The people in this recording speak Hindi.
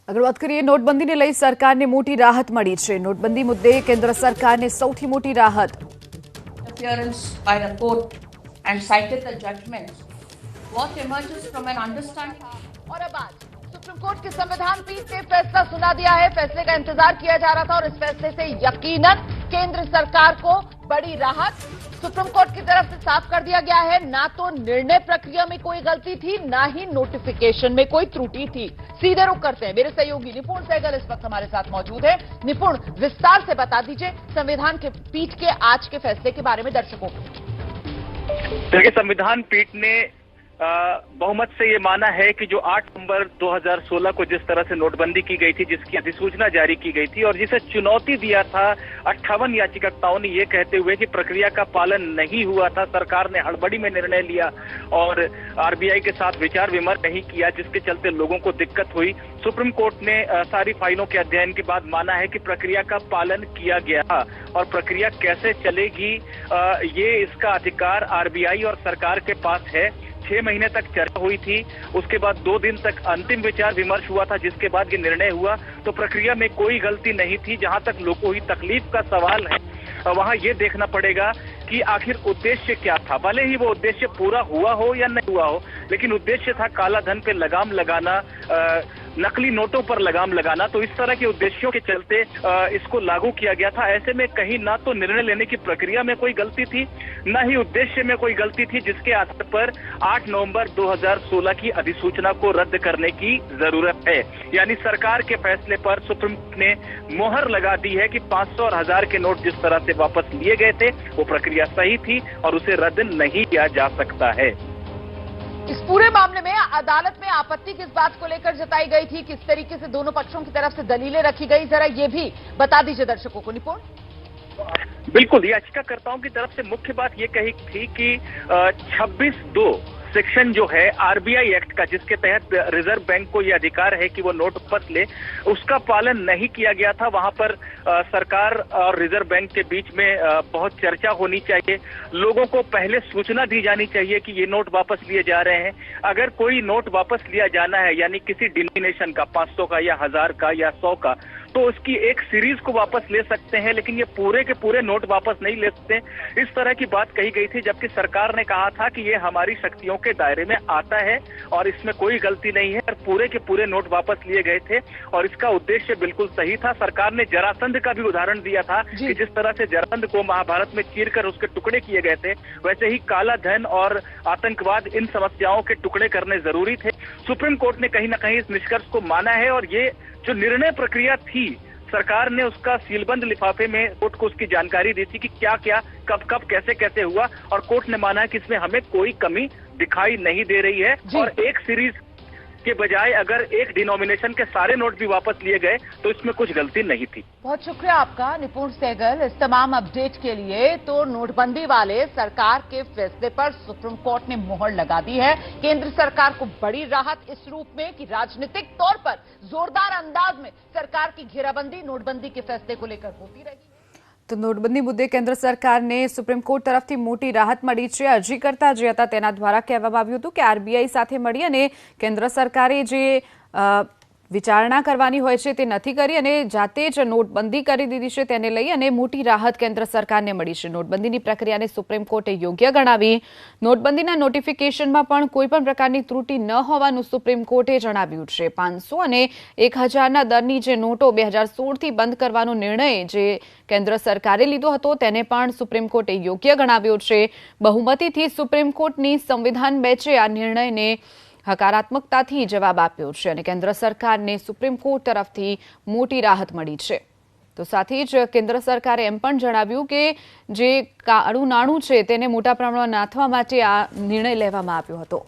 આગળ વાત કરીએ નોટબંધીને લઈ સરકારને મોટી રાહત મળી છે। નોટબંધી મુદ્દે કેન્દ્ર સરકારને સૌથી મોટી રાહત। Appearance by the court and cited the judgment. What emerges from an understanding? और अब आज सुप्रीम कोर्ट की संविधान पीठ ने फैसला सुना दिया है। फैसले का इंतजार किया जा रहा था और इस फैसले से यकीनन केंद्र सरकार को बड़ी राहत सुप्रीम कोर्ट की तरफ से साफ कर दिया गया है। ना तो निर्णय प्रक्रिया में कोई गलती थी, ना ही नोटिफिकेशन में कोई त्रुटि थी। सीधे रुख करते हैं, मेरे सहयोगी निपुण सहगल इस वक्त हमारे साथ मौजूद है। निपुण, विस्तार से बता दीजिए संविधान के पीठ के आज के फैसले के बारे में दर्शकों को। देखिए, संविधान पीठ ने बहुमत से ये माना है कि जो 8 नवंबर 2016 को जिस तरह से नोटबंदी की गई थी, जिसकी अधिसूचना जारी की गई थी और जिसे चुनौती दिया था 58 याचिकाकर्ताओं ने, ये कहते हुए कि प्रक्रिया का पालन नहीं हुआ था, सरकार ने हड़बड़ी में निर्णय लिया और आरबीआई के साथ विचार विमर्श नहीं किया, जिसके चलते लोगों को दिक्कत हुई। सुप्रीम कोर्ट ने सारी फाइलों के अध्ययन के बाद माना है कि प्रक्रिया का पालन किया गया और प्रक्रिया कैसे चलेगी ये इसका अधिकार आरबीआई और सरकार के पास है। 6 महीने तक चर्चा हुई थी, उसके बाद 2 दिन तक अंतिम विचार विमर्श हुआ था, जिसके बाद ये निर्णय हुआ। तो प्रक्रिया में कोई गलती नहीं थी। जहां तक लोगों को हुई तकलीफ का सवाल है, वहां ये देखना पड़ेगा कि आखिर उद्देश्य क्या था। भले ही वो उद्देश्य पूरा हुआ हो या नहीं हुआ हो, लेकिन उद्देश्य था काला धन पे लगाम लगाना, नकली नोटों पर लगाम लगाना। तो इस तरह के उद्देश्यों के चलते इसको लागू किया गया था। ऐसे में कहीं ना तो निर्णय लेने की प्रक्रिया में कोई गलती थी, न ही उद्देश्य में कोई गलती थी, जिसके आधार पर 8 नवंबर 2016 की अधिसूचना को रद्द करने की जरूरत है। यानी सरकार के फैसले पर सुप्रीम कोर्ट ने मोहर लगा दी है कि 500 और 1000 के नोट जिस तरह से वापस लिए गए थे, वो प्रक्रिया सही थी और उसे रद्द नहीं किया जा सकता है। इस पूरे मामले में अदालत में आपत्ति किस बात को लेकर जताई गई थी, किस तरीके से दोनों पक्षों की तरफ से दलीलें रखी गई, जरा ये भी बता दीजिए दर्शकों को। निपुण, बिल्कुल, याचिकाकर्ताओं की तरफ से मुख्य बात ये कही थी कि 26(2) सेक्शन जो है आरबीआई एक्ट का, जिसके तहत रिजर्व बैंक को यह अधिकार है कि वो नोट वापस ले, उसका पालन नहीं किया गया था। वहां पर सरकार और रिजर्व बैंक के बीच में बहुत चर्चा होनी चाहिए। लोगों को पहले सूचना दी जानी चाहिए कि ये नोट वापस लिए जा रहे हैं। अगर कोई नोट वापस लिया जाना है, यानी किसी डिनोमिनेशन का, 500 का या 1000 का या 100 का, तो उसकी एक सीरीज को वापस ले सकते हैं, लेकिन ये पूरे के पूरे नोट वापस नहीं ले सकते। इस तरह की बात कही गई थी, जबकि सरकार ने कहा था कि ये हमारी शक्तियों के दायरे में आता है और इसमें कोई गलती नहीं है। और पूरे के पूरे नोट वापस लिए गए थे और इसका उद्देश्य बिल्कुल सही था। सरकार ने जरासंध का भी उदाहरण दिया था कि जिस तरह से जरासंध को महाभारत में चीरकर उसके टुकड़े किए गए थे, वैसे ही काला धन और आतंकवाद, इन समस्याओं के टुकड़े करने जरूरी थे। सुप्रीम कोर्ट ने कहीं ना कहीं इस निष्कर्ष को माना है और ये जो निर्णय प्रक्रिया थी, सरकार ने उसका सीलबंद लिफाफे में कोर्ट को उसकी जानकारी दी थी कि क्या क्या, कब कब, कैसे कैसे हुआ, और कोर्ट ने माना है कि इसमें हमें कोई कमी दिखाई नहीं दे रही है। और एक सीरीज के बजाय अगर एक डिनोमिनेशन के सारे नोट भी वापस लिए गए तो इसमें कुछ गलती नहीं थी। बहुत शुक्रिया आपका निपुण सहगल इस तमाम अपडेट के लिए। तो नोटबंदी वाले सरकार के फैसले पर सुप्रीम कोर्ट ने मोहर लगा दी है। केंद्र सरकार को बड़ी राहत इस रूप में कि राजनीतिक तौर पर जोरदार अंदाज में सरकार की घेराबंदी नोटबंदी के फैसले को लेकर होती रही। तो नोटबंदी मुद्दे केंद्र सरकारने सुप्रीम कोर्ट तरफथी मोटी राहत मળી છે। અરજી કરતા જે હતા તેના દ્વારા કહેવામાં આવ્યું હતું કે આરબીઆઈ સાથે મળી અને કેન્દ્ર સરકારે જે વિચારણા કરવાની હોય છે તે નથી કરી અને જાતે જ નોટબંધી કરી દીધી છે, તેને લઈ અને મોટી રાહત કેન્દ્ર સરકારને મળી છે। નોટબંધીની પ્રક્રિયાને સુપ્રીમ કોર્ટે યોગ્ય ગણાવી। નોટબંધીના નોટિફિકેશનમાં પણ કોઈપણ પ્રકારની ત્રુટિ ન હોવાનું સુપ્રીમ કોર્ટે જણાવ્યું છે। 500 અને 1000ના દરની જે નોટો 2016થી બંધ કરવાનો નિર્ણય જે કેન્દ્ર સરકારે લીધો હતો તેને પણ સુપ્રીમ કોર્ટે યોગ્ય ગણાવ્યો છે। બહુમતીથી સુપ્રીમ કોર્ટની સંવિધાન બેન્ચે આ નિર્ણયને હકારાત્મકતાથી જવાબ આપ્યો છે અને કેન્દ્ર સરકારને સુપ્રીમ કોર્ટ તરફથી મોટી રાહત મળી છે। તો સાથે જ કેન્દ્ર સરકારે એમ પણ જણાવ્યું કે જે કાળું નાણું છે તેને મોટા પ્રમાણમાં નાથવા માટે આ નિર્ણય લેવામાં આવ્યો હતો।